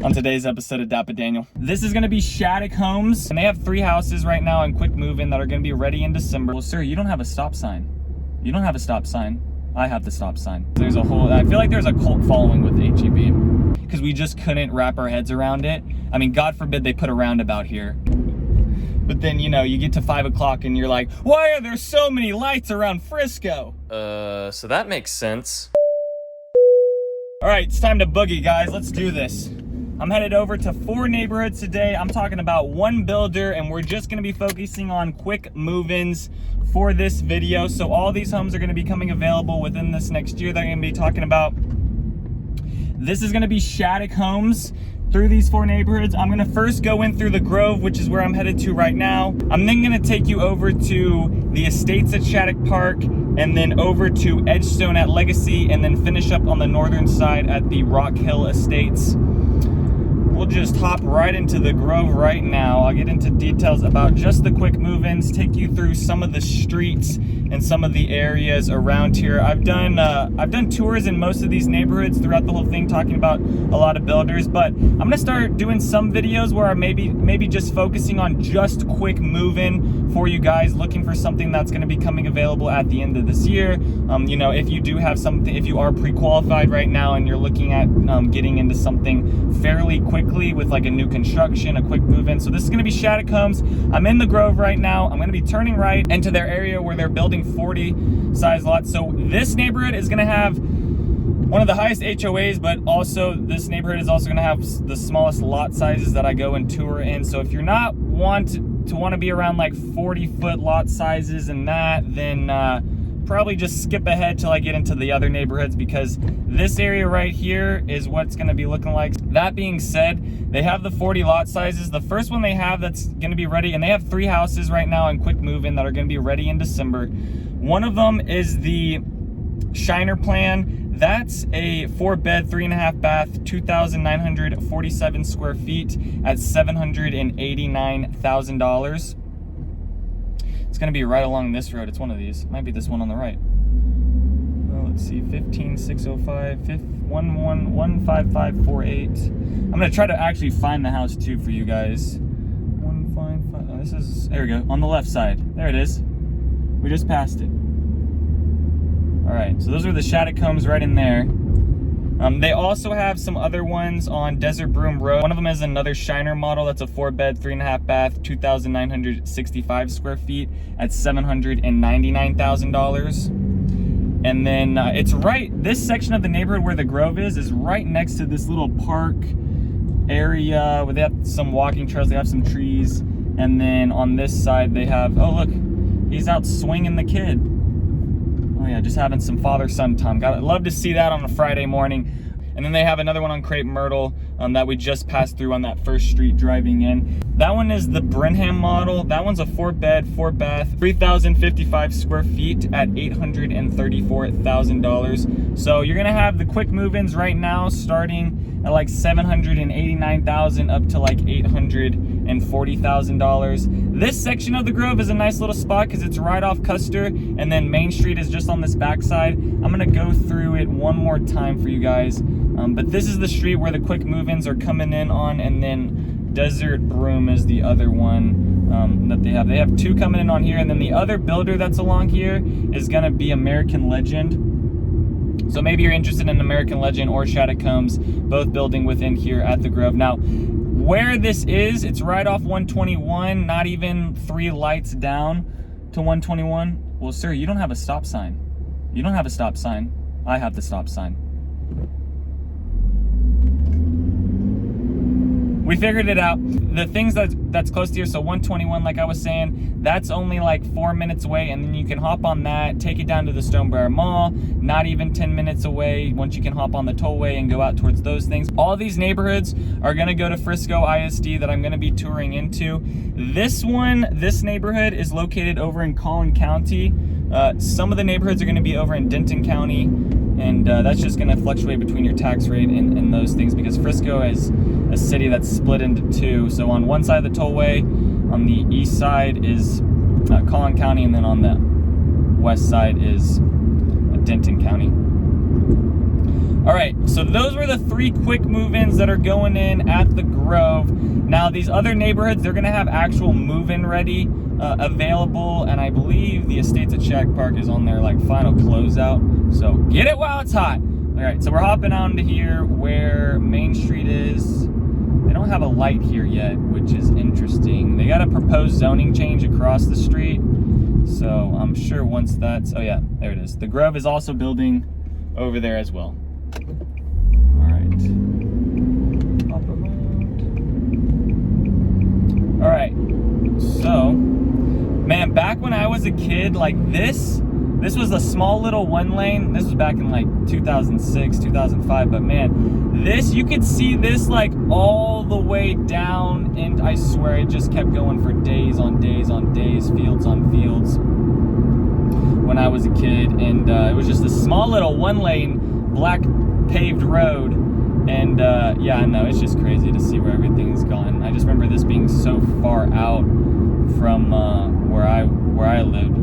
on today's episode of DAPA.DANIEL. This is gonna be Shattuck homes, and they have 3 houses right now in quick move-in that are gonna be ready in December. Well, sir, you don't have a stop sign. You don't have a stop sign. I have the stop sign. There's a whole, I feel like there's a cult following with HEB because we just couldn't wrap our heads around it. I mean, God forbid they put a roundabout here. But then, you know, you get to 5 o'clock and you're like, why are there so many lights around Frisco? So that makes sense. All right, it's time to boogie, guys. Let's do this. I'm headed over to 4 neighborhoods today. I'm talking about 1 builder, and we're just gonna be focusing on quick move-ins for this video. So all these homes are gonna be coming available within this next year that I'm gonna be talking about. This is gonna be Shattuck homes through these 4 neighborhoods. I'm gonna first go in through the Grove, which is where I'm headed to right now. I'm then gonna take you over to the estates at Shattuck Park, and then over to Edgestone at Legacy, and then finish up on the northern side at the Rock Hill Estates. We'll just hop right into the Grove right now. I'll get into details about just the quick move-ins, take you through some of the streets and some of the areas around here. I've done tours in most of these neighborhoods throughout the whole thing, talking about a lot of builders, but I'm gonna start doing some videos where I maybe just focusing on just quick move-in for you guys looking for something that's gonna be coming available at the end of this year. You know, if you do have something, if you are pre-qualified right now and you're looking at getting into something fairly quickly with like a new construction, a quick move-in. So this is gonna be Shattuck homes. I'm in the Grove right now. I'm gonna be turning right into their area where they're building 40 size lots. So this neighborhood is gonna have one of the highest HOAs, but also this neighborhood is also gonna have the smallest lot sizes that I go and tour in. So if you're not want to be around like 40-foot lot sizes and that, then probably just skip ahead till I get into the other neighborhoods, because this area right here is what's going to be looking like. That being said, they have the 40 lot sizes. The first one they have that's going to be ready, and they have 3 houses right now in quick move-in that are going to be ready in December. One of them is the Shiner plan. That's a 4-bed, 3.5 bath, 2,947 square feet at $789,000. It's gonna be right along this road. It's one of these. It might be this one on the right. Well, let's see, 15605, 15548. I'm gonna try to actually find the house too for you guys. 155. Oh, this is, there we go, on the left side. There it is. We just passed it. All right, so those are the Shattuck homes right in there. They also have some other ones on Desert Broom Road. One of them is another Shiner model. That's a 4-bed, 3.5 bath, 2,965 square feet at $799,000. And then it's right, this section of the neighborhood where the Grove is right next to this little park area where they have some walking trails, they have some trees. And then on this side they have, oh look, he's out swinging the kid. Oh yeah, just having some father-son time. I'd love to see that on a Friday morning. And then they have another one on Crepe Myrtle that we just passed through on that first street driving in. That one is the Brenham model. That one's a 4-bed, 4-bath, 3,055 square feet at $834,000. So you're gonna have the quick move-ins right now starting at like $789,000 up to like $840,000. This section of the Grove is a nice little spot because it's right off Custer, and then Main Street is just on this backside. I'm gonna go through it one more time for you guys. But this is the street where the quick move-ins are coming in on, and then Desert Broom is the other one that they have. They have 2 coming in on here, and then the other builder that's along here is gonna be American Legend. So maybe you're interested in American Legend or Shattuck homes, both building within here at the Grove. Now, where this is, it's right off 121, not even 3 lights down to 121. Well, sir, you don't have a stop sign. You don't have a stop sign. I have the stop sign. We figured it out. The things that's close to here, so 121, like I was saying, that's only like 4 minutes away, and then you can hop on that, take it down to the Stonebriar Mall, not even 10 minutes away once you can hop on the tollway and go out towards those things. All these neighborhoods are gonna go to Frisco ISD that I'm gonna be touring into. This neighborhood is located over in Collin County. Some of the neighborhoods are gonna be over in Denton County, and that's just gonna fluctuate between your tax rate and those things, because Frisco is a city that's split into 2. So on one side of the tollway, on the east side is Collin County, and then on the west side is Denton County. All right, so those were the 3 quick move-ins that are going in at the Grove. Now these other neighborhoods, they're gonna have actual move-in ready available, and I believe the Estates at Shattuck Park is on their like final closeout. So get it while it's hot. All right, so we're hopping on to here where Main Street is. They don't have a light here yet, which is interesting. They got a proposed zoning change across the street. So I'm sure once that's, oh yeah, there it is. The Grove is also building over there as well. All right. Hop around. All right. So, man, back when I was a kid, like this was a small little 1-lane. This was back in like 2006, 2005. But man, this, you could see this like all the way down, and I swear it just kept going for days on days on days, fields on fields when I was a kid. And it was just a small little 1-lane black paved road. And yeah, I know, it's just crazy to see where everything's gone. I just remember this being so far out from where I lived.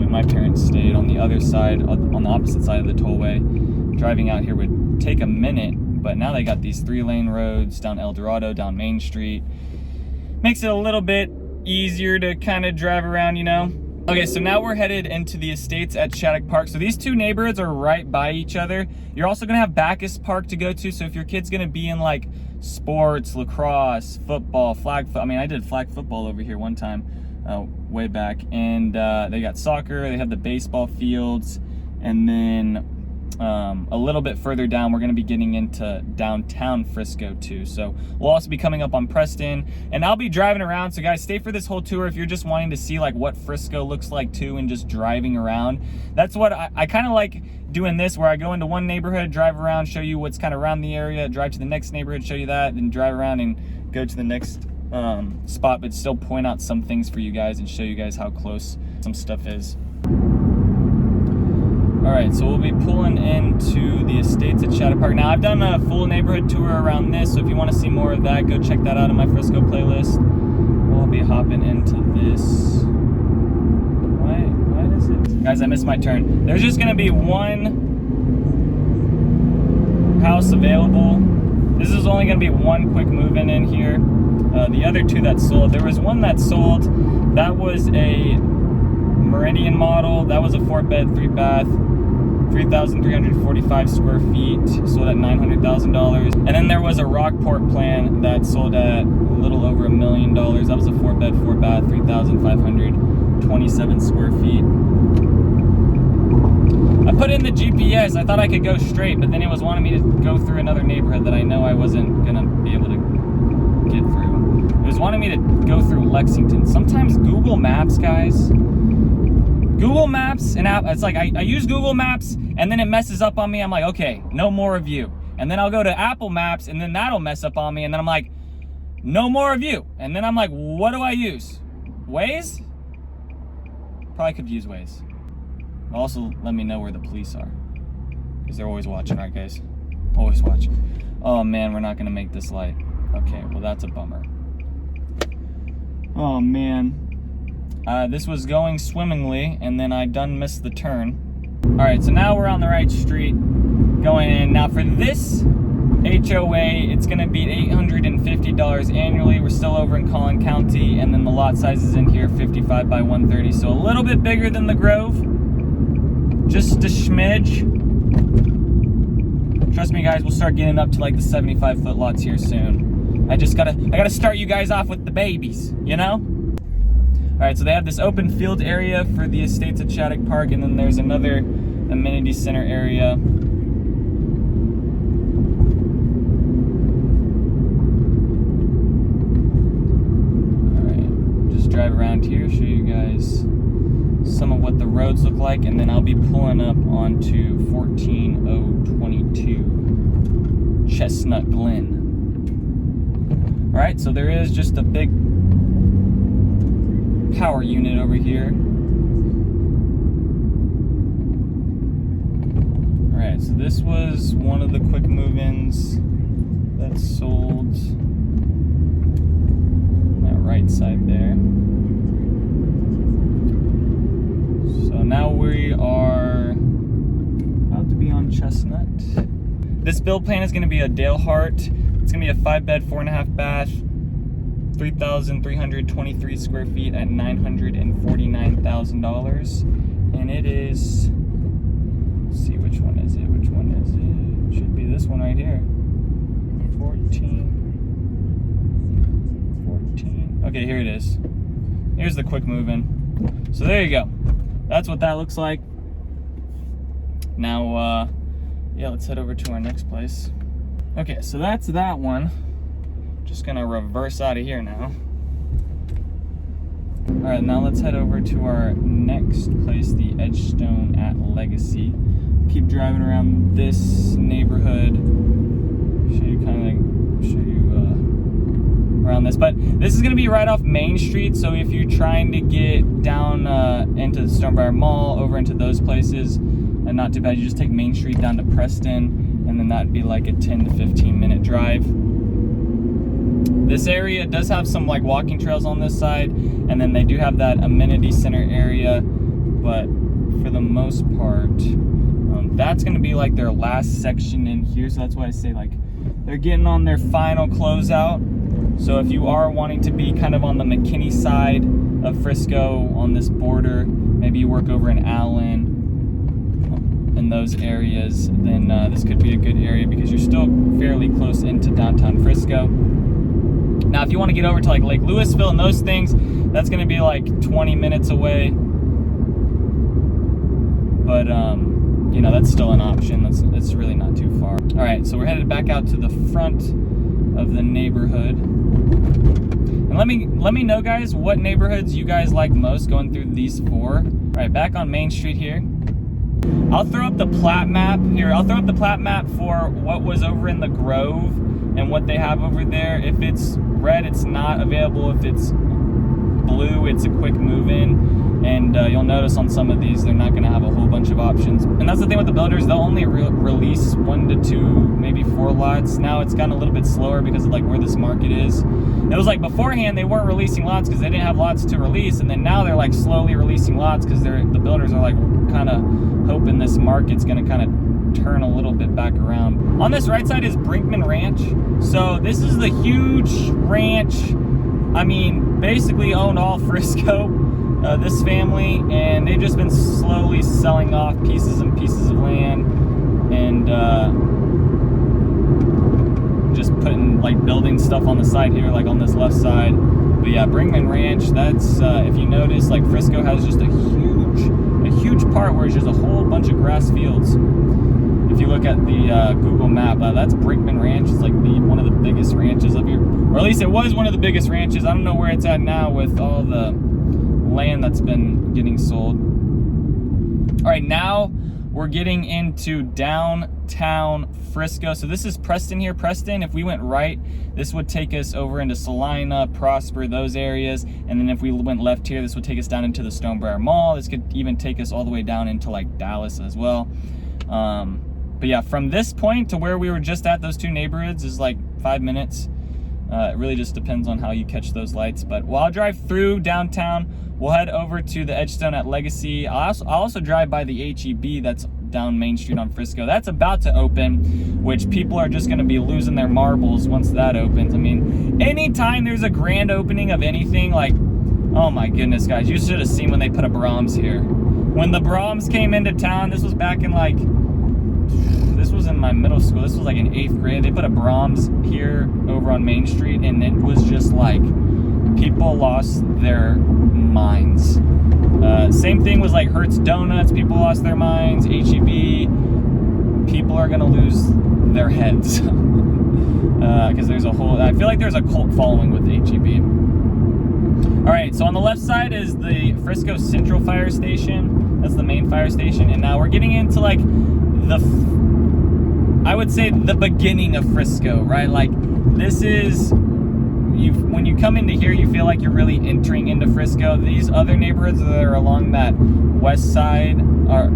My parents stayed on the other side, on the opposite side of the tollway. Driving out here would take a minute, but now they got these 3-lane roads down El Dorado, down Main Street. Makes it a little bit easier to kind of drive around, you know? Okay, so now we're headed into the Estates at Shattuck Park. So these 2 neighborhoods are right by each other. You're also gonna have Bacchus Park to go to, so if your kid's gonna be in like sports, lacrosse, football, I mean, I did flag football over here one time, way back, and they got soccer, they have the baseball fields, and then a little bit further down, we're gonna be getting into downtown Frisco too. So we'll also be coming up on Preston, and I'll be driving around. So guys, stay for this whole tour if you're just wanting to see like what Frisco looks like too, and just driving around. That's what I kind of like doing this, where I go into one neighborhood, drive around, show you what's kind of around the area, drive to the next neighborhood, show you that, then drive around and go to the next spot, but still point out some things for you guys and show you guys how close some stuff is. All right, so we'll be pulling into the Estates at Shattuck Park. Now, I've done a full neighborhood tour around this, so if you want to see more of that, go check that out in my Frisco playlist. We'll be hopping into this. Why does it? Guys, I missed my turn. There's just going to be one house available. This is only going to be one quick move-in in here. The other 2 that sold, there was one that sold, that was a Meridian model. That was a 4-bed, 3-bath, 3,345 square feet, sold at $900,000. And then there was a Rockport plan that sold at a little over $1 million. That was a 4-bed, 4-bath, 3,527 square feet. I put in the GPS. I thought I could go straight, but then it was wanting me to go through another neighborhood that I know I wasn't gonna be able to get through. It was wanting me to go through Lexington. Sometimes Google Maps, guys, Google Maps and it's like I use Google Maps and then it messes up on me. I'm like, okay, no more of you. And then I'll go to Apple Maps and then that'll mess up on me. And then I'm like, no more of you. And then I'm like, what do I use? Waze? Probably could use Waze. Also, let me know where the police are, because they're always watching, right, guys? Always watching. Oh man, we're not gonna make this light. Okay, well that's a bummer. Oh man. This was going swimmingly, and then I done missed the turn. All right, so now we're on the right street, going in. Now for this HOA, it's gonna be $850 annually. We're still over in Collin County, and then the lot size is in here, 55 by 130, so a little bit bigger than the Grove. Just a smidge. Trust me, guys, we'll start getting up to like the 75-foot lots here soon. I gotta start you guys off with the babies, you know? All right, so they have this open field area for the Estates at Shattuck Park, and then there's another amenity center area. All right, just drive around here, show you guys some of what the roads look like, and then I'll be pulling up onto 14022 Chestnut Glen. All right, so there is just a big power unit over here. All right, so this was one of the quick move-ins that sold on that right side there. So now we are about to be on Chestnut. build plan is going to be a Dale Hart. It's going to be a 5-bed, 4.5 bath, 3,323 square feet at $949,000. And it is, let's see, which one is it? Which one is it? It should be this one right here. 14. Okay, here it is. Here's the quick move-in. So there you go. That's what that looks like. Now, yeah, let's head over to our next place. Okay, so that's that one. Just gonna reverse out of here now. All right, now let's head over to our next place, the Edgestone at Legacy. Keep driving around this neighborhood. Show you around this, but this is going to be right off Main Street, so if you're trying to get down into the Stonebriar Mall, over into those places, and not too bad, you just take Main Street down to Preston, and then that'd be like a 10 to 15 minute drive. This area does have some like walking trails on this side, and then they do have that amenity center area, but for the most part, that's going to be like their last section in here, so that's why I say like they're getting on their final closeout. So if you are wanting to be kind of on the McKinney side of Frisco on this border, maybe you work over in Allen, in those areas, then this could be a good area because you're still fairly close into downtown Frisco. Now, if you want to get over to like Lake Louisville and those things, that's going to be like 20 minutes away. But, you know, that's still an option. It's really not too far. All right, so we're headed back out to the front of the neighborhood. And let me know, guys, what neighborhoods you guys like most going through these four. All right, back on Main Street here. I'll throw up the plat map here. I'll throw up the plat map for what was over in the Grove and what they have over there. If it's red, it's not available. If it's blue, it's a quick move-in. And you'll notice on some of these, they're not going to have a whole bunch of options. And that's the thing with the builders. They'll only release 1 to 2, maybe 4 lots. Now it's gotten a little bit slower because of like where this market is. It was like beforehand, they weren't releasing lots because they didn't have lots to release. And then now they're like slowly releasing lots because the builders are like kind of hoping this market's going to kind of turn a little bit back around. On this right side is Brinkman Ranch. So this is the huge ranch. I mean, basically owned all Frisco. This family, and they've just been slowly selling off pieces and pieces of land, and just putting like building stuff on the side here, like on this left side. But yeah, Brinkman Ranch, that's if you notice, like Frisco has just a huge part where it's just a whole bunch of grass fields. If you look at the Google map, that's Brinkman Ranch. It's like one of the biggest ranches up here, or at least it was one of the biggest ranches. I don't know where it's at now with all the land that's been getting sold. All right, now we're getting into downtown Frisco. So this is Preston here. Preston, if we went right, this would take us over into Salina, Prosper, those areas. And then if we went left here, this would take us down into the Stonebriar Mall. This could even take us all the way down into like Dallas as well. But yeah, from this point to where we were just at, those two neighborhoods is like 5 minutes. It really just depends on how you catch those lights. But while I'll drive through downtown, we'll head over to the Edgestone at Legacy. I'll also drive by the HEB that's down Main Street on Frisco. That's about to open, which people are just going to be losing their marbles once that opens. I mean, anytime there's a grand opening of anything, like, oh my goodness, guys, you should have seen when they put a Brahms here. When the Brahms came into town, this was back in like, this was in my middle school. This was like in 8th grade. They put a Brahms here over on Main Street, and it was just like, people lost their minds. Same thing was like Hertz Donuts. People lost their minds. HEB. People are gonna lose their heads because there's a whole. I feel like there's a cult following with HEB. All right, so on the left side is the Frisco Central Fire Station. That's the main fire station, and now we're getting into like I would say the beginning of Frisco, right? Like this is. When you come into here, you feel like you're really entering into Frisco. These other neighborhoods that are along that west side,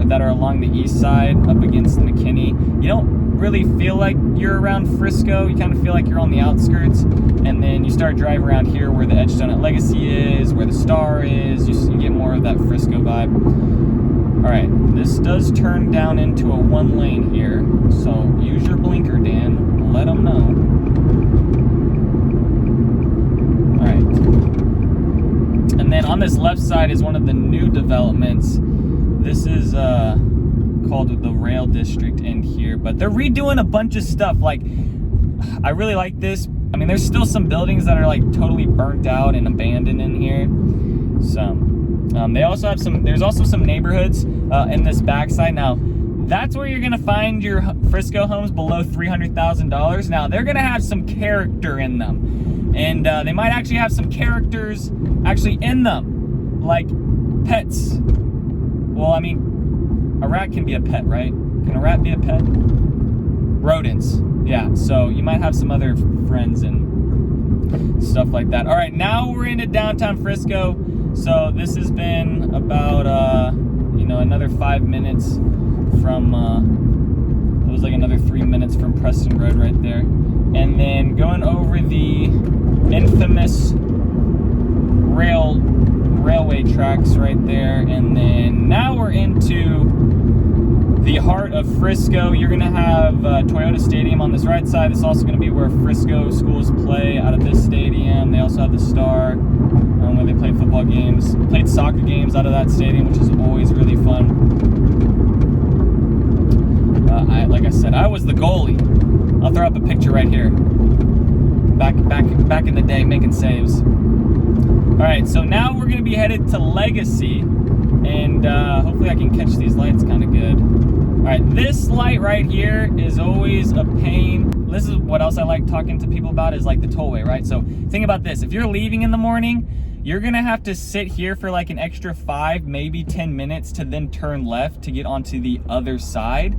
that are along the east side up against McKinney, you don't really feel like you're around Frisco. You kind of feel like you're on the outskirts. And then you start driving around here where the Edgestone at Legacy is, where the Star is. You get more of that Frisco vibe. Alright, this does turn down into a 1 lane here, so use your blinker, Dan. Let them know. Alright. And then on this left side is one of the new developments. This is called the Rail District in here, but they're redoing a bunch of stuff. Like, I really like this. I mean, there's still some buildings that are like totally burnt out and abandoned in here. So, they also have there's also some neighborhoods in this backside. Now, that's where you're gonna find your Frisco homes below $300,000. Now, they're gonna have some character in them. And they might actually have some characters actually in them, like pets. Well, I mean, a rat can be a pet, right? Can a rat be a pet? Rodents, yeah. So you might have some other friends and stuff like that. All right, now we're into downtown Frisco. So this has been about, another 5 minutes from, it was like another 3 minutes from Preston Road right there. And then going over the infamous railway tracks right there. And then now we're into the heart of Frisco. You're gonna have Toyota Stadium on this right side. This is also gonna be where Frisco schools play out of this stadium. They also have the Star, where they play football games. Played soccer games out of that stadium, which is always really fun. Like I said, I was the goalie. I'll throw up a picture right here. Back in the day, making saves. All right, so now we're gonna be headed to Legacy, and hopefully I can catch these lights kind of good. All right, this light right here is always a pain. This is what else I like talking to people about, is like the tollway, right? So think about this. If you're leaving in the morning, you're gonna have to sit here for like an extra 5, maybe 10 minutes to then turn left to get onto the other side.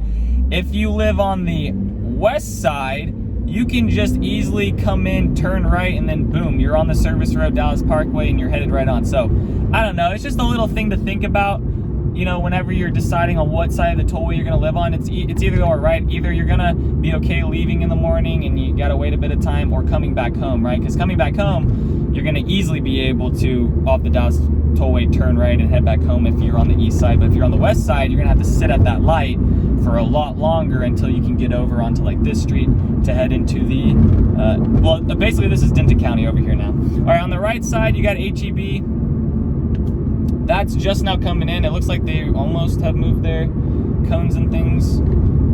If you live on the west side, you can just easily come in, turn right, and then boom, you're on the service road, Dallas Parkway, and you're headed right on. So I don't know, it's just a little thing to think about, whenever you're deciding on what side of the tollway you're gonna live on. It's either or, right? Either you're gonna be okay leaving in the morning and you gotta wait a bit of time, or coming back home, right? Because coming back home, you're gonna easily be able to, off the Dallas tollway, turn right and head back home if you're on the east side. But if you're on the west side, you're gonna have to sit at that light for a lot longer until you can get over onto like this street to head into the, basically this is Denton County over here now. All right, on the right side, you got HEB. That's just now coming in. It looks like they almost have moved their cones and things.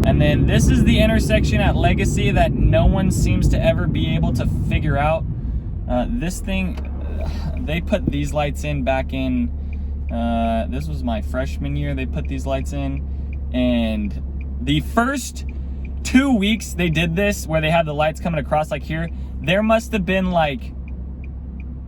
And then this is the intersection at Legacy that no one seems to ever be able to figure out. This thing, they put these lights in back in, this was my freshman year, they put these lights in. And the first 2 weeks they did this, where they had the lights coming across like here, there must have been like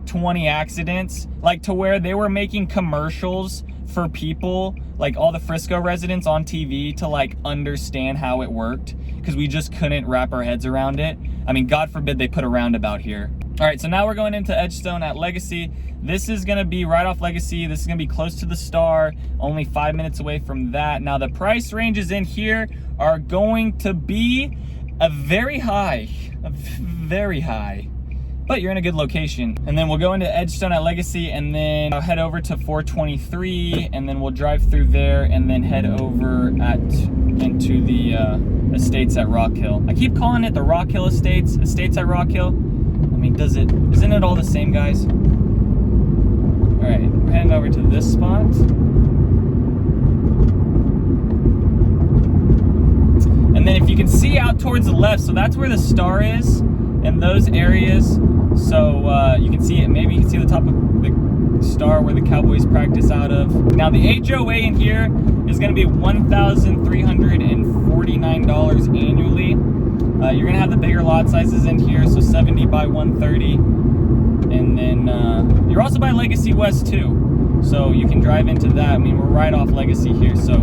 20 accidents, like to where they were making commercials for people, like all the Frisco residents on TV, to like understand how it worked, because we just couldn't wrap our heads around it. I mean, God forbid they put a roundabout here. All right, so now we're going into Edgestone at Legacy. This is gonna be right off Legacy. This is gonna be close to the Star, only 5 minutes away from that. Now the price ranges in here are going to be very high, but you're in a good location. And then we'll go into Edgestone at Legacy, and then I'll head over to 423, and then we'll drive through there and then head over into the estates at Rock Hill. I keep calling it the Rock Hill Estates at Rock Hill. I mean, isn't it all the same, guys? All right, we're heading over to this spot. And then if you can see out towards the left, so that's where the Star is, in those areas. So you can see it, maybe you can see the top of the Star where the Cowboys practice out of. Now the HOA in here is gonna be $1,349 annually. You're gonna have the bigger lot sizes in here, so 70 by 130. And then you're also by Legacy West too, so you can drive into that. I mean, we're right off Legacy here, so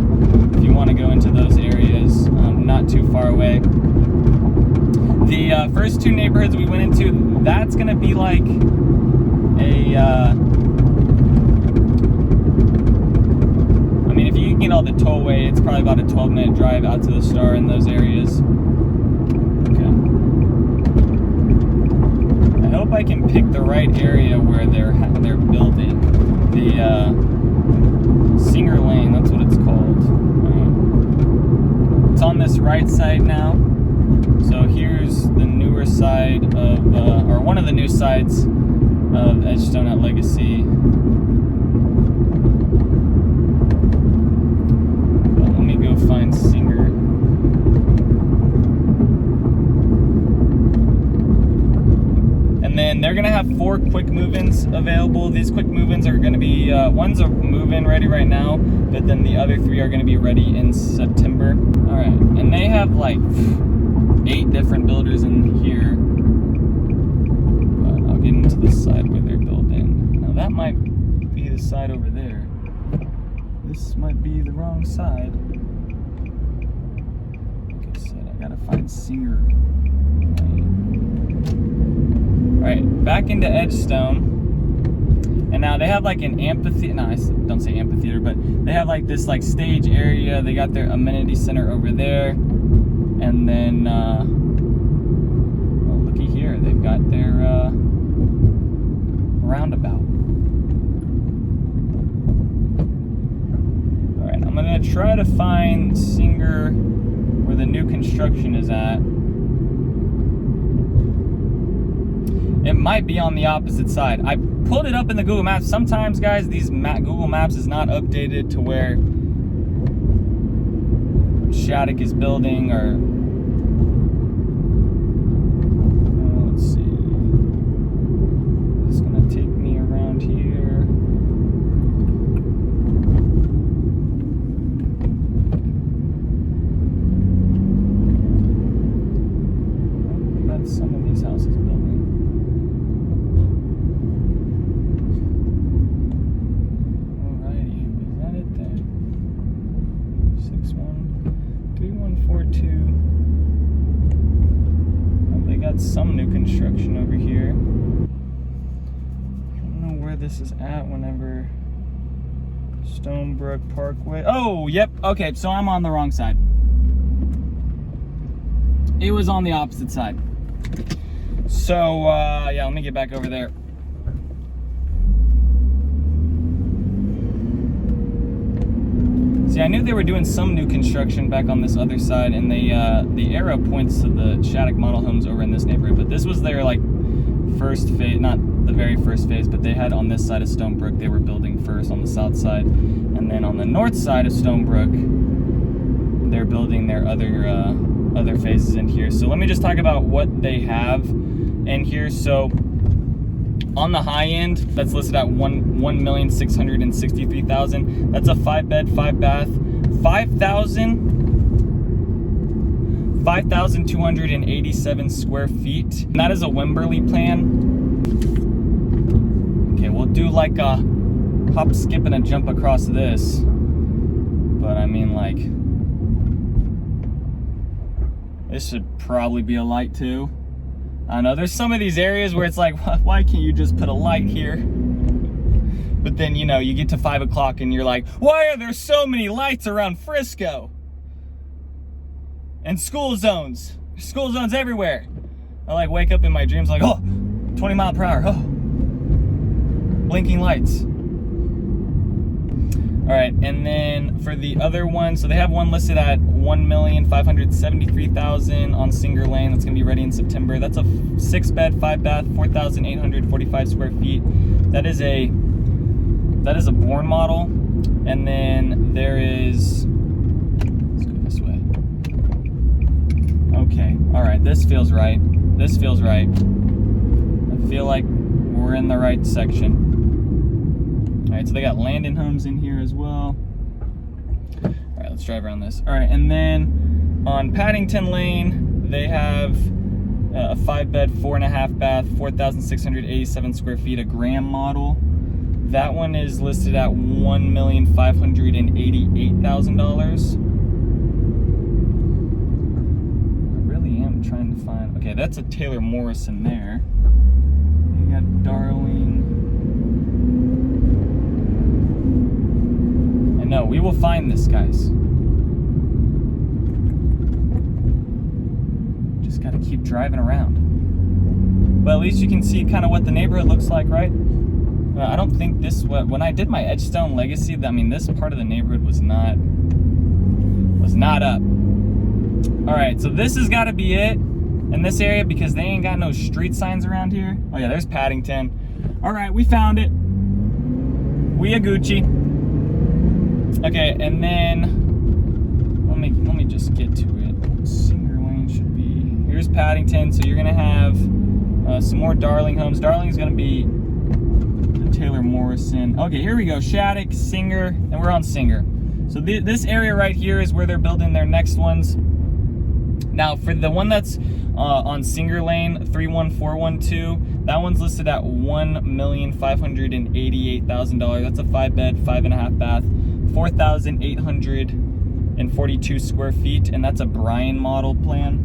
if you want to go into those areas, not too far away. The first 2 neighborhoods we went into, that's gonna be like a I mean, if you can get all the tollway, it's probably about a 12-minute drive out to the Star in those areas. I hope I can pick the right area where they're building the Singer Lane. That's what it's called. it's on this right side now. So here's the newer side of, or one of the new sides of Edgestone at Legacy. But let me go find Singer. And then they're gonna have 4 quick move-ins available. These quick move-ins are gonna be, one's a move-in ready right now, but then the other 3 are gonna be ready in September. All right, and they have like 8 different builders in here. But I'll get into the side where they're building. Now that might be the side over there. This might be the wrong side. Like I said, I gotta find Singer. Alright, back into Edgestone. And now they have like an amphitheater. No, I don't say amphitheater, but they have like this like stage area. They got their amenity center over there. And then, well, looky here. They've got their roundabout. Alright, I'm gonna try to find Singer where the new construction is at. It might be on the opposite side. I pulled it up in the Google Maps. Sometimes, guys, these Google Maps is not updated to where Shattuck is building, or let's see. It's gonna take me around here. We got some of these houses building. Some new construction over here. I don't know where this is at whenever Stonebrook Parkway. Oh, yep. Okay, so I'm on the wrong side. It was on the opposite side. So, yeah, let me get back over there. See, I knew they were doing some new construction back on this other side, and the arrow points to the Shattuck model homes over in this neighborhood, but this was their, like, first phase, not the very first phase, but they had on this side of Stonebrook, they were building first on the south side, and then on the north side of Stonebrook, they're building their other phases in here. So let me just talk about what they have in here. So on the high end, that's listed at $1,663,000. That's a 5-bed, 5-bath, 5,287 square feet. And that is a Wimberley plan. Okay, we'll do like a hop, skip, and a jump across this. But I mean, like, this should probably be a light too. I know there's some of these areas where it's like, why can't you just put a light here? But then, you know, you get to 5 o'clock and you're like, why are there so many lights around Frisco? And school zones. There's school zones everywhere. I like wake up in my dreams like, oh, 20 mile per hour. Oh, blinking lights. All right, and then for the other one, so they have one listed at $1,573,000 on Singer Lane. That's gonna be ready in September. That's a 6-bed, 5-bath, 4,845 square feet. That is a Bourne model. And then there is, let's go this way. Okay, all right, this feels right. This feels right. I feel like we're in the right section. All right, so they got Landon homes in here as well. All right, let's drive around this. All right, and then on Paddington Lane, they have a 5-bed, 4.5-bath, 4,687 square feet, a Graham model. That one is listed at $1,588,000. I really am trying to find. Okay, that's a Taylor Morrison there. You got Darling. No, we will find this, guys. Just gotta keep driving around. But at least you can see kind of what the neighborhood looks like, right? I don't think this, when I did my Edgestone Legacy, I mean, this part of the neighborhood was not up. All right, so this has got to be it in this area because they ain't got no street signs around here. Oh yeah, there's Paddington. All right, we found it. We a Gucci. Okay, and then let me just get to it. Singer Lane should be, here's Paddington. So you're gonna have some more Darling homes. Darling's gonna be Taylor Morrison. Okay, here we go. Shattuck, Singer, and we're on Singer. So this area right here is where they're building their next ones. Now, for the one that's on Singer Lane, 31412, that one's listed at $1,588,000. That's a 5-bed, 5.5 bath, 4,842 square feet, and that's a Bryan model plan.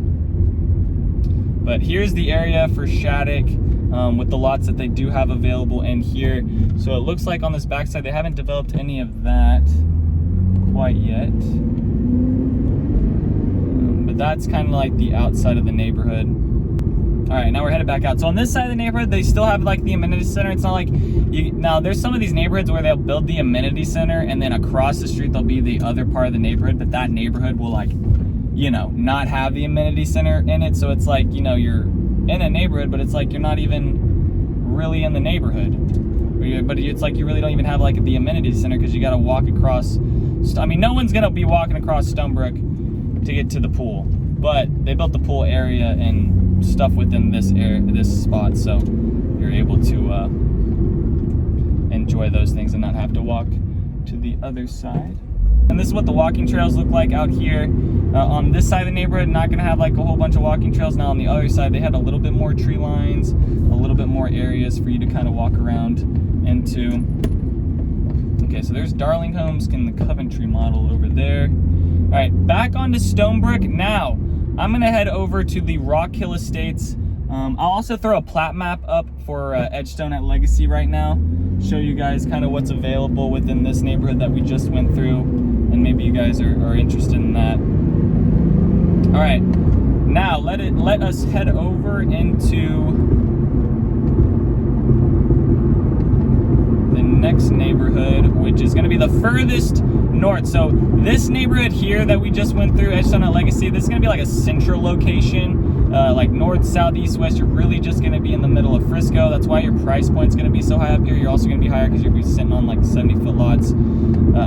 But here's the area for Shaddock with the lots that they do have available in here. So it looks like on this backside they haven't developed any of that quite yet. But that's kind of like the outside of the neighborhood. All right, now we're headed back out. So on this side of the neighborhood, they still have like the amenity center. It's not like now there's some of these neighborhoods where they'll build the amenity center and then across the street there'll be the other part of the neighborhood, but that neighborhood will like, you know, not have the amenity center in it. So it's like, you know, you're in a neighborhood, but it's like you're not even really in the neighborhood. But it's like you really don't even have like the amenity center because you got to walk across. I mean, no one's gonna be walking across Stonebrook to get to the pool, but they built the pool area and stuff within this spot, so you're able to enjoy those things and not have to walk to the other side. And this is what the walking trails look like out here. On this side of the neighborhood, not gonna have like a whole bunch of walking trails. Now on the other side, they had a little bit more tree lines, a little bit more areas for you to kind of walk around into. Okay, so there's Darling Homes in the Coventry model over there. All right, back onto Stonebrook. Now, I'm gonna head over to the Rock Hill Estates. I'll also throw a plat map up for Edgestone at Legacy right now. Show you guys kind of what's available within this neighborhood that we just went through, and maybe you guys are interested in that. All right, now let us head over into the next neighborhood, which is going to be the furthest north. So this neighborhood here that we just went through, Edgestone at Legacy, this is going to be like a central location. Like north, south, east, west, you're really just going to be in the middle of Frisco. That's why your price point's going to be so high up here. You're also going to be higher because you're going to be sitting on like 70-foot lots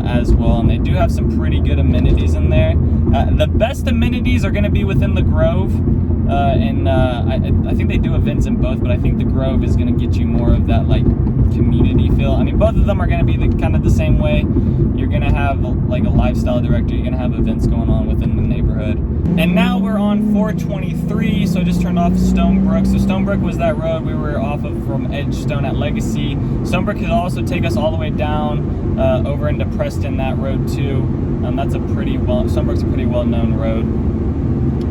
as well. And they do have some pretty good amenities in there. The best amenities are going to be within the Grove. I think they do events in both, but I think the Grove is going to get you more of that like community feel. I mean, both of them are going to be kind of the same way. You're going to have like a lifestyle director. You're going to have events going on within the neighborhood. And now we're on 423, so I just turned off Stonebrook. So Stonebrook was that road we were off of from Edgestone at Legacy. Stonebrook could also take us all the way down over into Preston, that road too. Stonebrook's a pretty well-known road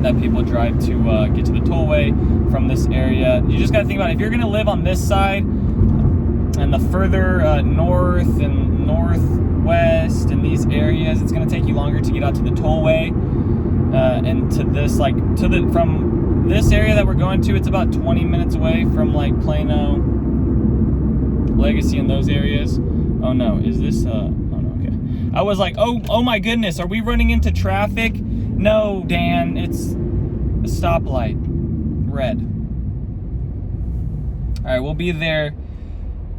that people drive to get to the tollway from this area. You just got to think about it. If you're going to live on this side and the further north and northwest in these areas, it's going to take you longer to get out to the tollway. And to this, from this area that we're going to, it's about 20 minutes away from like Plano, Legacy, and those areas. Oh no, is this, oh no, okay. I was like, oh my goodness, are we running into traffic? No, Dan, it's a stoplight, red. All right, we'll be there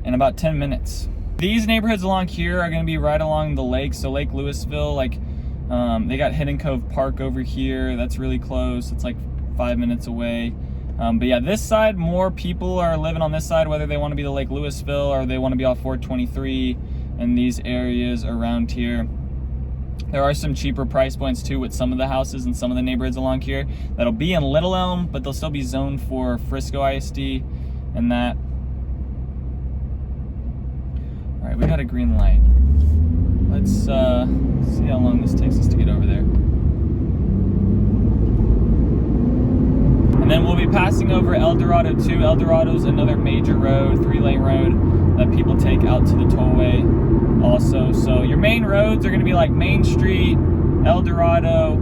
in about 10 minutes. These neighborhoods along here are gonna be right along the lake, so Lake Louisville, like, they got Hidden Cove Park over here. That's really close. It's like 5 minutes away. But yeah, this side, more people are living on this side, whether they want to be the Lake Louisville or they want to be off 423 and these areas around here. There are some cheaper price points too with some of the houses and some of the neighborhoods along here that'll be in Little Elm, but they'll still be zoned for Frisco ISD and that. All right, we got a green light. Let's see how long this takes us to get over there. And then we'll be passing over El Dorado too. El Dorado's another major road, 3-lane road that people take out to the tollway also. So your main roads are going to be like Main Street, El Dorado,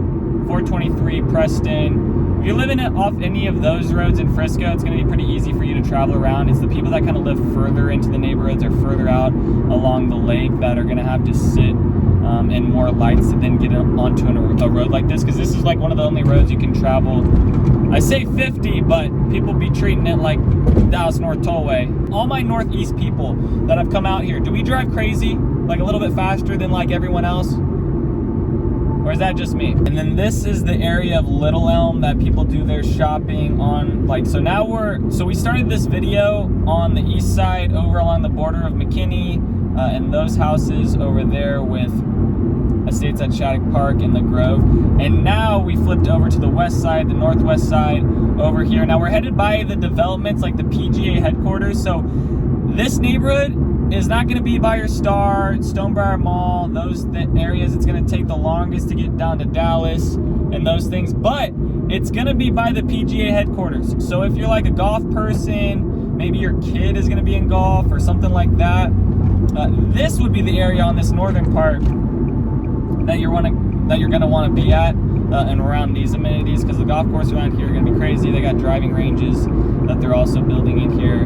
423, Preston. If you're living off any of those roads in Frisco, it's going to be pretty easy for you to travel around. It's the people that kind of live further into the neighborhoods or further out along the lake that are going to have to sit and more lights to then get onto a road like this, because this is like one of the only roads you can travel. I say 50, but people be treating it like Dallas North Tollway. All my Northeast people that have come out here, do we drive crazy? Like a little bit faster than like everyone else? Or is that just me? And then this is the area of Little Elm that people do their shopping on. Like, so now we started this video on the east side over along the border of McKinney and those houses over there with estates at Shattuck Park and the Grove. And now we flipped over to the west side, the northwest side over here. Now we're headed by the developments, like the PGA headquarters. So this neighborhood is not going to be by your Stonebriar Mall, those areas. It's going to take the longest to get down to Dallas and those things, but it's going to be by the PGA headquarters. So if you're like a golf person, maybe your kid is going to be in golf or something like that, this would be the area on this northern part that you're going to want to be at and around these amenities, because the golf course around here are going to be crazy. They got driving ranges that they're also building in here.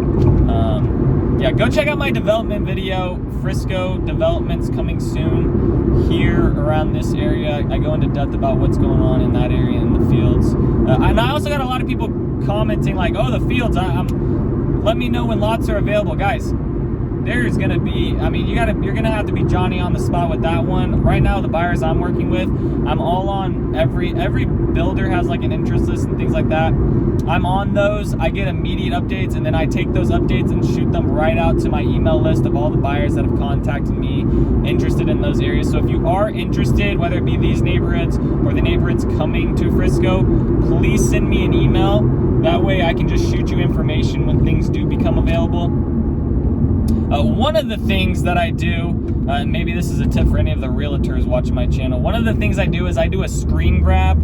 Yeah, go check out my development video, Frisco developments coming soon here around this area. I go into depth about what's going on in that area in the fields. And I also got a lot of people commenting like, oh, the fields, let me know when lots are available. Guys, there's gonna be, I mean, you're gonna have to be Johnny on the spot with that one. Right now, the buyers I'm working with, I'm all on every builder has like an interest list and things like that. I'm on those. I get immediate updates, and then I take those updates and shoot them right out to my email list of all the buyers that have contacted me interested in those areas. So if you are interested, whether it be these neighborhoods or the neighborhoods coming to Frisco, please send me an email. That way I can just shoot you information when things do become available. One of the things that I do, and maybe this is a tip for any of the realtors watching my channel, one of the things I do is I do a screen grab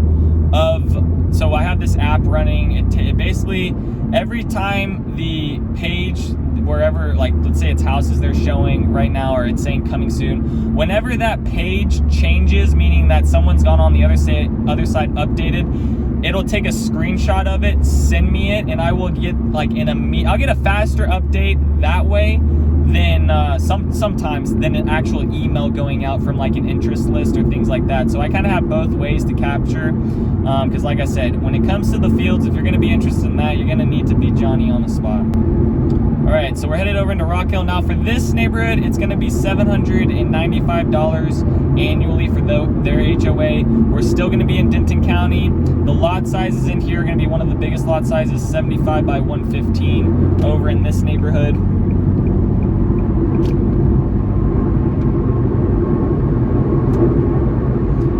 of, so I have this app running. It basically, every time the page, wherever, like let's say it's houses they're showing right now or it's saying coming soon, whenever that page changes, meaning that someone's gone on the other side updated, it'll take a screenshot of it, send me it, and I will get like I'll get a faster update that way than sometimes than an actual email going out from like an interest list or things like that. So I kind of have both ways to capture, because like I said, when it comes to the fields, if you're going to be interested in that, you're going to need to be Johnny on the spot. All right, so we're headed over into Rock Hill. Now for this neighborhood, it's going to be $795 annually for their HOA. We're still going to be in Denton County. The lot sizes in here are going to be one of the biggest lot sizes, 75 by 115 over in this neighborhood.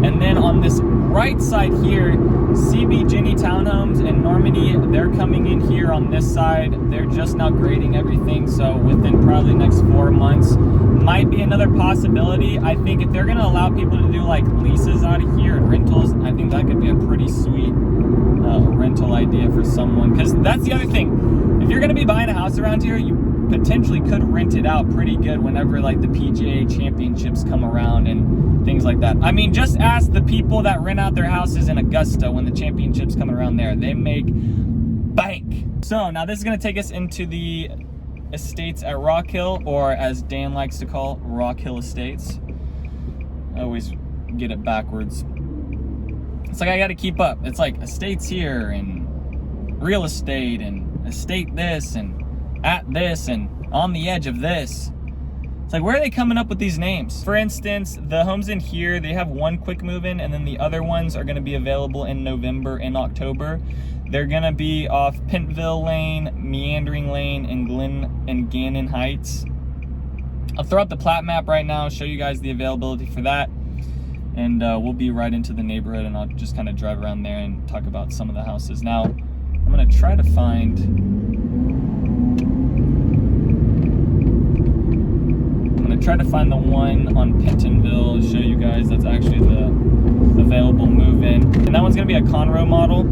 And then on this right side here, CB Jenny Townhomes and Normandy, they're coming in here on this side. They're just now grading everything, so within probably next 4 months might be another possibility. I think if they're going to allow people to do like leases out of here and rentals, I think that could be a pretty sweet rental idea for someone, because that's the other thing. If you're going to be buying a house around here, you potentially could rent it out pretty good whenever like the PGA championships come around and things like that. I mean, just ask the people that rent out their houses in Augusta when the championships come around there. They make bank. So now this is going to take us into the estates at Rock Hill, or as Dan likes to call, Rock Hill Estates. I always get it backwards. It's like I got to keep up. It's like estates here and real estate and estate this and at this and on the edge of this. It's like, where are they coming up with these names? For instance, the homes in here, they have one quick move-in, and then the other ones are going to be available in November and October. They're going to be off Pintville Lane, Meandering Lane, and Gannon Heights. I'll throw up the plat map right now, show you guys the availability for that, and we'll be right into the neighborhood, and I'll just kind of drive around there and talk about some of the houses. Now, I'm going to try to find the one on Pentonville, show you guys that's actually the available move-in. And that one's going to be a Conroe model.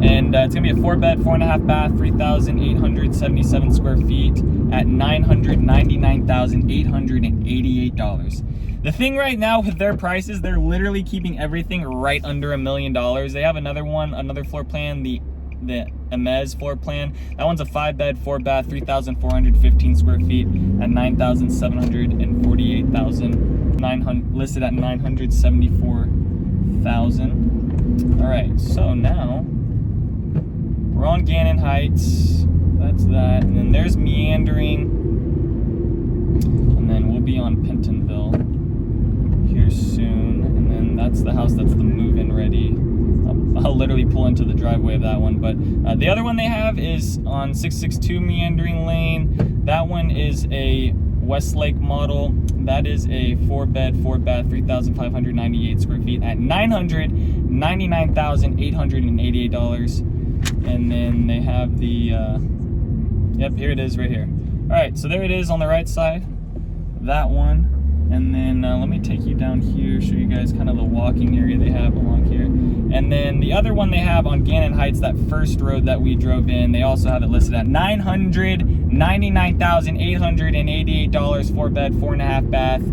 And it's going to be a 4-bed, 4.5 bath, 3,877 square feet at $999,888. The thing right now with their prices, they're literally keeping everything right under $1 million. They have another floor plan, the the Emez floor plan. That one's a 5-bed, 4-bath, 3,415 square feet at 9,748,900, listed at 974,000. All right, so now we're on Gannon Heights. That's that, and then there's Meandering, and then we'll be on Pentonville here soon, and then that's the house that's the move-in ready. I'll literally pull into the driveway of that one, but the other one they have is on 662 Meandering Lane. That one is a Westlake model. That is a 4-bed, 4-bath, 3,598 square feet at $999,888. And then they have the, yep, here it is right here. All right, so there it is on the right side, that one. And then let me take you down here, show you guys kind of the walking area they have along here. And then the other one they have on Gannon Heights, that first road that we drove in, they also have it listed at $999,888, 4-bed, 4.5 bath,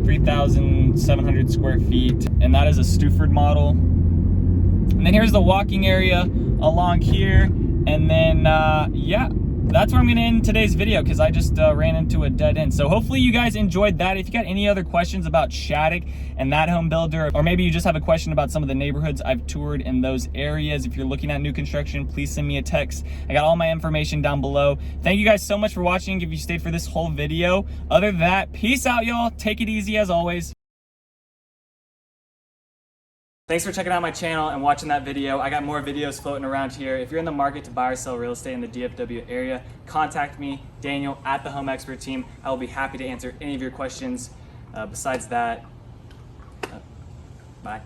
3,700 square feet. And that is a Stuford model. And then here's the walking area along here. And then, yeah. That's where I'm gonna end today's video because I just ran into a dead end. So hopefully you guys enjoyed that. If you got any other questions about Shattuck and that home builder, or maybe you just have a question about some of the neighborhoods I've toured in those areas, if you're looking at new construction, please send me a text. I got all my information down below. Thank you guys so much for watching if you stayed for this whole video. Other than that, peace out, y'all. Take it easy as always. Thanks for checking out my channel and watching that video. I got more videos floating around here. If you're in the market to buy or sell real estate in the DFW area, contact me, Daniel, at the Home Expert Team. I will be happy to answer any of your questions. Besides that, bye.